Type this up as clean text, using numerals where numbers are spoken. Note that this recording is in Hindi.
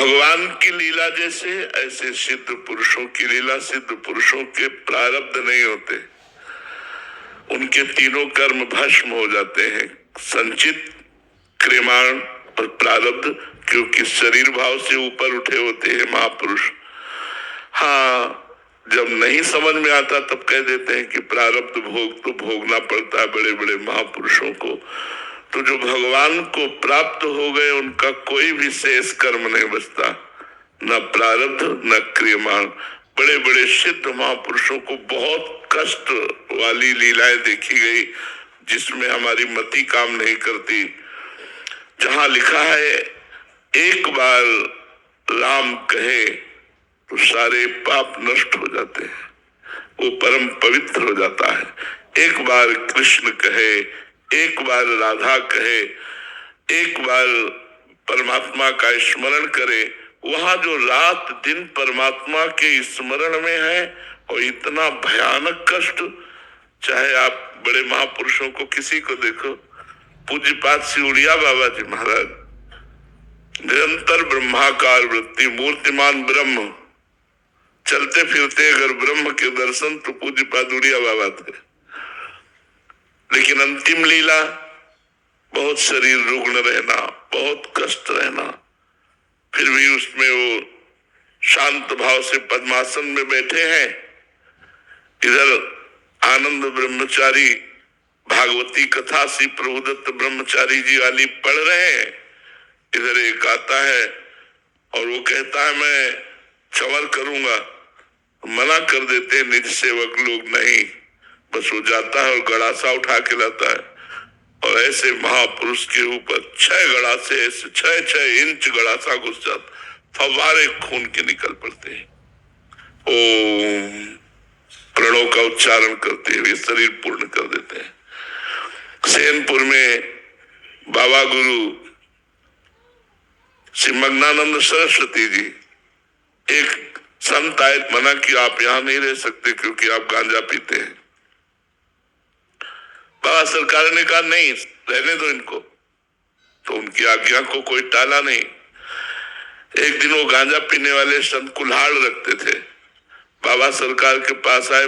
भगवान की लीला जैसे ऐसे सिद्ध पुरुषों की लीला, सिद्ध पुरुषों के प्रारब्ध नहीं होते, उनके तीनों कर्म भस्म हो जाते हैं, संचित, क्रियमाण और प्रारब्ध, क्योंकि शरीर भाव से ऊपर उठे होते हैं महापुरुष। हाँ, जब नहीं समझ में आता तब कह देते हैं कि प्रारब्ध भोग तो भोगना पड़ता है बड़े बड़े महापुरुषों को। तो जो भगवान को प्राप्त हो गए उनका कोई भी शेष कर्म नहीं बचता, न प्रारब्ध न क्रियमाण। बड़े बड़े सिद्ध महापुरुषों को बहुत कष्ट वाली लीलाएं देखी गई जिसमें हमारी मति काम नहीं करती। जहां लिखा है एक बार राम कहे तो सारे पाप नष्ट हो जाते हैं, वो परम पवित्र हो जाता है। एक बार कृष्ण कहे, एक बार राधा कहे, एक बार परमात्मा का स्मरण करे, वहां जो रात दिन परमात्मा के स्मरण में है और इतना भयानक कष्ट, चाहे आप बड़े महापुरुषों को किसी को देखो, पूज्यपाद सिउड़िया बाबा जी महाराज निरंतर ब्रह्माकार वृत्ति, मूर्तिमान ब्रह्म, चलते फिरते अगर ब्रह्म के दर्शन तो पूज्यपाद उड़िया बाबा थे। लेकिन अंतिम लीला बहुत शरीर रुग्ण रहना, बहुत कष्ट रहना, फिर भी उसमें वो शांत भाव से पद्मासन में बैठे हैं। इधर आनंद ब्रह्मचारी भागवती कथा श्री प्रभुदत्त ब्रह्मचारी जी वाली पढ़ रहे हैं, इधर एक आता है और वो कहता है मैं चवर करूंगा, मना कर देते हैं निज सेवक लोग, नहीं, बस वो जाता है और गड़ासा उठा के लाता है और ऐसे महापुरुष के ऊपर 6 गड़ासे, ऐसे 6 इंच गड़ासा घुस जाता, फव्वारे खून के निकल पड़ते हैं। ओम प्रणव का उच्चारण करते हुए शरीर पूर्ण कर देते हैं। सेनपुर में बाबा गुरु श्री मग्नानंद सरस्वती जी, एक संत आए, मना कि आप यहाँ नहीं रह सकते क्योंकि आप गांजा पीते हैं। बाबा सरकार ने कहा नहीं, रहने दो इनको, तो उनकी आज्ञा को कोई टाला नहीं। एक दिन वो गांजा पीने वाले संत कुल्हाड़ रखते थे, बाबा सरकार के पास आए,